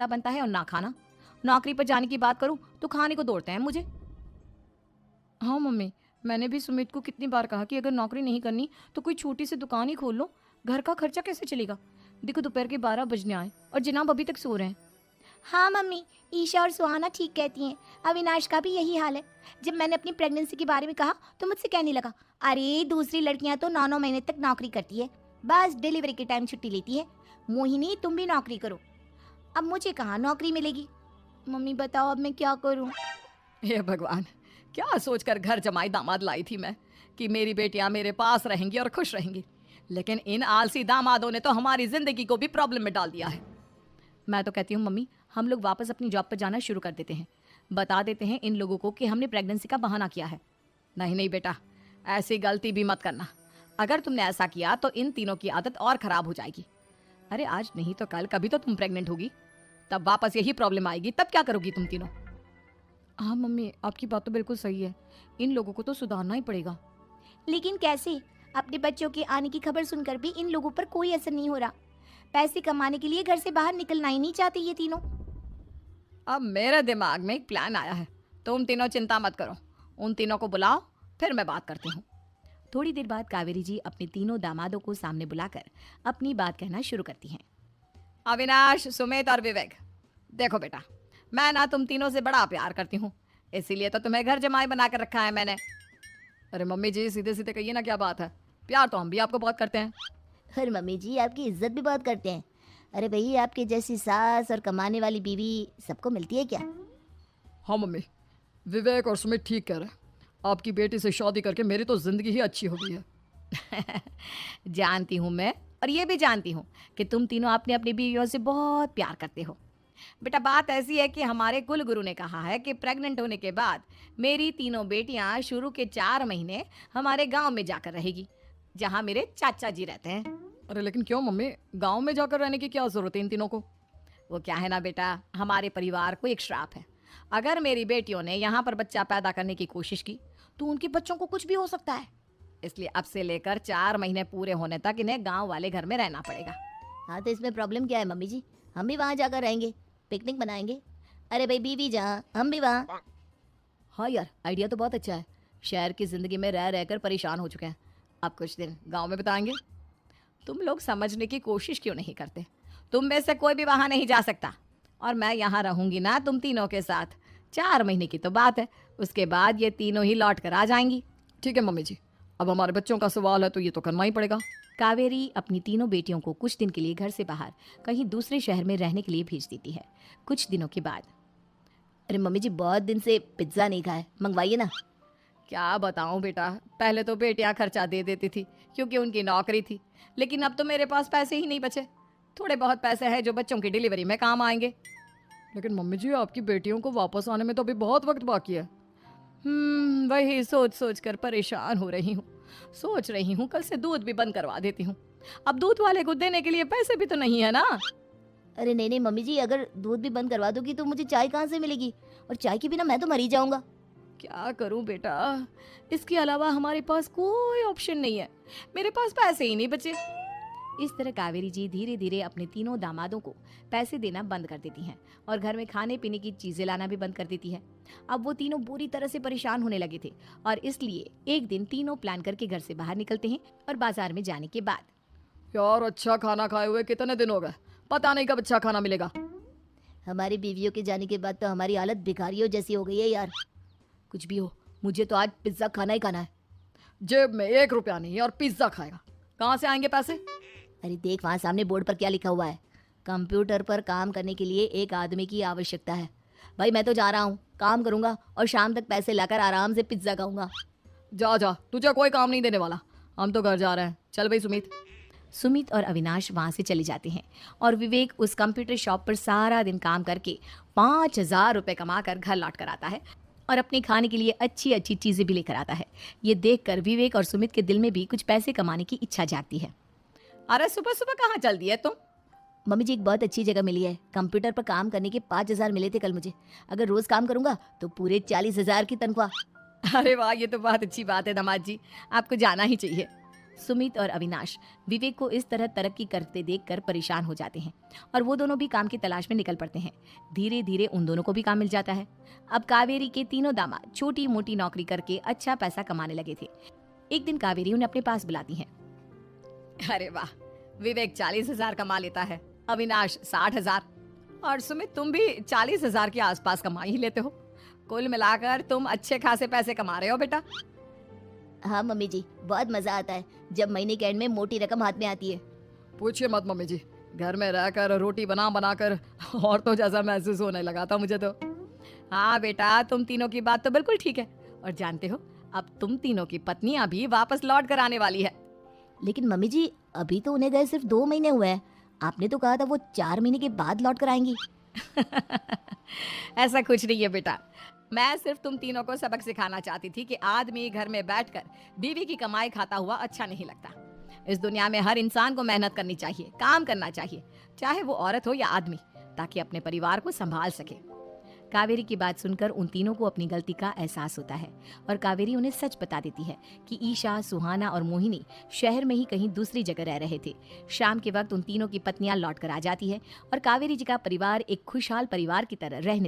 ना बनता है और ना खाना। नौकरी पर जाने की बात करूं तो खाने को दौड़ते हैं मुझे। हाँ मम्मी, मैंने भी सुमित को कितनी बार कहा कि अगर नौकरी नहीं करनी तो कोई छोटी सी दुकान ही खोल लो। घर का खर्चा कैसे चलेगा? देखो दोपहर के 12 बजने आए और जनाब अभी तक सो रहे हैं। हाँ मम्मी, ईशा और सुहाना ठीक कहती हैं। अविनाश का भी यही हाल है। जब मैंने अपनी प्रेगनेंसी के बारे में कहा तो मुझसे कहने लगा, अरे दूसरी लड़कियां तो 9 9 महीने तक नौकरी करती है, बस डिलीवरी के टाइम छुट्टी लेती है। मोहिनी तुम भी नौकरी करो। अब मुझे कहाँ नौकरी मिलेगी? मम्मी बताओ अब मैं क्या करूँ? हे भगवान, क्या सोचकर घर जमाई दामाद लाई थी मैं कि मेरी बेटियां मेरे पास रहेंगी और खुश रहेंगी। लेकिन इन आलसी दामादों ने तो हमारी जिंदगी को भी प्रॉब्लम में डाल दिया है। मैं तो कहती हूँ मम्मी, हम लोग वापस अपनी जॉब पर जाना शुरू कर देते हैं। बता देते हैं इन लोगों को कि हमने प्रेगनेंसी का बहाना किया है। नहीं नहीं बेटा, ऐसी गलती भी मत करना। अगर तुमने ऐसा किया तो इन तीनों की आदत और खराब हो जाएगी। अरे आज नहीं तो कल कभी तो तुम प्रेग्नेंट होगी, तब वापस यही प्रॉब्लम आएगी। तब क्या करोगी तुम तीनों? हाँ मम्मी, आपकी बात तो बिल्कुल सही है। इन लोगों को तो सुधारना ही पड़ेगा। लेकिन कैसे? अपने बच्चों के आने की खबर सुनकर भी इन लोगों पर कोई असर नहीं हो रहा। पैसे कमाने के लिए घर से बाहर निकलना ही नहीं चाहते ये तीनों। अब मेरे दिमाग में एक प्लान आया है। तुम तीनों चिंता मत करो, उन तीनों को बुलाओ, फिर मैं बात करती हूँ। थोड़ी देर बाद कावेरी जी अपने तीनों दामादों को सामने बुलाकर अपनी बात कहना शुरू करती हैं। अविनाश, सुमित और विवेक, देखो बेटा, मैं ना तुम तीनों से बड़ा प्यार करती हूँ, इसीलिए तो तुम्हें घर जमाई बना कर रखा है मैंने। अरे मम्मी जी, सीधे सीधे कहिए ना, क्या बात है? प्यार तो हम भी आपको बहुत करते हैं। अरे मम्मी जी, आपकी इज्जत भी बहुत करते हैं। अरे भई, आपके जैसी सास और कमाने वाली बीवी सबको मिलती है क्या? हाँ मम्मी, विवेक और सुमित ठीक कह रहे हैं। आपकी बेटी से शादी करके मेरी तो जिंदगी ही अच्छी हो गई है। जानती हूँ मैं, और ये भी जानती हूँ कि तुम तीनों अपनी अपनी बीवियों से बहुत प्यार करते हो। बेटा बात ऐसी है कि हमारे कुल गुरु ने कहा है कि प्रेग्नेंट होने के बाद मेरी तीनों बेटियां शुरू के 4 महीने हमारे गांव में जाकर रहेगी, जहां मेरे चाचा जी रहते हैं। अरे लेकिन क्यों मम्मी, गांव में जाकर रहने की क्या जरूरत है इन तीनों को? वो क्या है ना बेटा, हमारे परिवार को एक श्राप है। अगर मेरी बेटियों ने यहाँ पर बच्चा पैदा करने की कोशिश की तो उनके बच्चों को कुछ भी हो सकता है। इसलिए अब से लेकर 4 महीने पूरे होने तक इन्हें गांव वाले घर में रहना पड़ेगा। हाँ तो इसमें प्रॉब्लम क्या है मम्मी जी? हम भी वहाँ जाकर रहेंगे, पिकनिक बनाएंगे। अरे भाई, बीवी जहाँ हम भी वहाँ। हाँ यार, आइडिया तो बहुत अच्छा है। शहर की जिंदगी में रह रहकर परेशान हो चुके हैं, अब कुछ दिन गांव में बिताएंगे। तुम लोग समझने की कोशिश क्यों नहीं करते? तुम में से कोई भी वहां नहीं जा सकता, और मैं यहाँ रहूंगी ना तुम तीनों के साथ। 4 महीने की तो बात है, उसके बाद ये तीनों ही लौट कर आ जाएंगी। ठीक है मम्मी जी, अब हमारे बच्चों का सवाल है तो ये तो करना ही पड़ेगा। कावेरी अपनी तीनों बेटियों को कुछ दिन के लिए घर से बाहर कहीं दूसरे शहर में रहने के लिए भेज देती है। कुछ दिनों के बाद, अरे मम्मी जी, बहुत दिन से पिज्ज़ा नहीं खाए, मंगवाइए ना। क्या बताऊं बेटा, पहले तो बेटियां खर्चा दे देती थी क्योंकि उनकी नौकरी थी, लेकिन अब तो मेरे पास पैसे ही नहीं बचे। थोड़े बहुत पैसे हैं जो बच्चों की डिलीवरी में काम आएंगे। लेकिन मम्मी जी, आपकी बेटियों को वापस आने में तो अभी बहुत वक्त बाकी है। वही सोच सोच कर परेशान हो रही हूँ। सोच रही हूँ कल से दूध भी बंद करवा देती हूँ। अब दूध वाले को देने के लिए पैसे भी तो नहीं है ना। अरे नहीं नहीं मम्मी जी, अगर दूध भी बंद करवा दोगी तो मुझे चाय कहाँ से मिलेगी? और चाय के बिना मैं तो मर ही जाऊंगा। क्या करूं बेटा, इसके अलावा हमारे पास कोई ऑप्शन नहीं है। मेरे पास पैसे ही नहीं बचे। इस तरह कावेरी जी धीरे धीरे अपने तीनों दामादों को पैसे देना बंद कर देती हैं और घर में खाने पीने की चीजें लाना भी बंद कर देती है। अब वो तीनों बुरी तरह से परेशान होने लगे थे, और इसलिए एक दिन तीनों प्लान करके घर से बाहर निकलते हैं। और बाजार में जाने के बाद, यार अच्छा खाना खाए हुए कितने दिन हो गए, पता नहीं कब अच्छा खाना मिलेगा। हमारी बीवियों के जाने के बाद तो हमारी हालत भिखारियों जैसी हो गई है यार। कुछ भी हो, मुझे तो आज पिज्जा खाना ही खाना है। जेब में 1 रुपया नहीं है और पिज्जा खाएगा, कहाँ से आएंगे पैसे? अरे देख, वहाँ सामने बोर्ड पर क्या लिखा हुआ है? कंप्यूटर पर काम करने के लिए एक आदमी की आवश्यकता है। भाई मैं तो जा रहा हूँ, काम करूँगा और शाम तक पैसे लाकर आराम से पिज्ज़ा खाऊंगा। जा जा, तुझे कोई काम नहीं देने वाला, हम तो घर जा रहे हैं। चल भाई सुमित। सुमित और अविनाश वहाँ से चले जाते हैं और विवेक उस कंप्यूटर शॉप पर सारा दिन काम करके 5,000 रुपये कमा कर घर लौट कर आता है और अपने खाने के लिए अच्छी अच्छी चीज़ें भी लेकर आता है। ये देखकर विवेक और सुमित के दिल में भी कुछ पैसे कमाने की इच्छा जागती है। अरे सुबह सुबह कहाँ चल दी है तुम? मम्मी जी, एक बहुत अच्छी जगह मिली है। कंप्यूटर पर काम करने के 5,000 मिले थे कल मुझे। अगर रोज काम करूंगा तो पूरे 40,000 की तनख्वाह। अरे वाह, ये तो बहुत अच्छी बात है दामाद जी, आपको जाना ही चाहिए। सुमित और अविनाश विवेक को इस तरह तरक्की करते देखकर परेशान हो जाते हैं और वो दोनों भी काम की तलाश में निकल पड़ते हैं। धीरे धीरे उन दोनों को भी काम मिल जाता है। अब कावेरी के तीनों दामाद छोटी मोटी नौकरी करके अच्छा पैसा कमाने लगे थे। एक दिन कावेरी उन्हें अपने पास बुलाती है। अरे वाह, विवेक 40,000 कमा लेता है, अविनाश 60,000 और सुमित तुम भी 40,000 के आसपास कमा ही लेते हो। कुल मिलाकर तुम अच्छे खासे पैसे कमा रहे हो बेटा। हाँ मम्मी जी, बहुत मजा आता है जब महीने के एंड में मोटी रकम हाथ में आती है। पूछिए मत मम्मी जी, घर में रहकर रोटी बना बना कर और तो जैसा महसूस होने लगा था मुझे तो। हाँ बेटा, तुम तीनों की बात तो बिल्कुल ठीक है। और जानते हो, अब तुम तीनों की पत्नियां भी वापस लौट कर आने वाली है। लेकिन मम्मी जी, अभी तो उन्हें गए सिर्फ 2 महीने हुए हैं। आपने तो कहा था वो 4 महीने के बाद लौट कर आएंगी। ऐसा कुछ नहीं है बेटा, मैं सिर्फ तुम तीनों को सबक सिखाना चाहती थी कि आदमी घर में बैठकर बीवी की कमाई खाता हुआ अच्छा नहीं लगता। इस दुनिया में हर इंसान को मेहनत करनी चाहिए, काम करना चाहिए, चाहे वो औरत हो या आदमी, ताकि अपने परिवार को संभाल सके। कावेरी की बात सुनकर उन तीनों को अपनी गलती का एहसास होता है और कावेरी उन्हें सच बता देती है कि ईशा, सुहाना और मोहिनी शहर में ही कहीं दूसरी जगह रह रहे थे। शाम के वक्त उन तीनों की पत्नियां लौट कर आ जाती है और कावेरी जी का परिवार एक खुशहाल परिवार की तरह रहने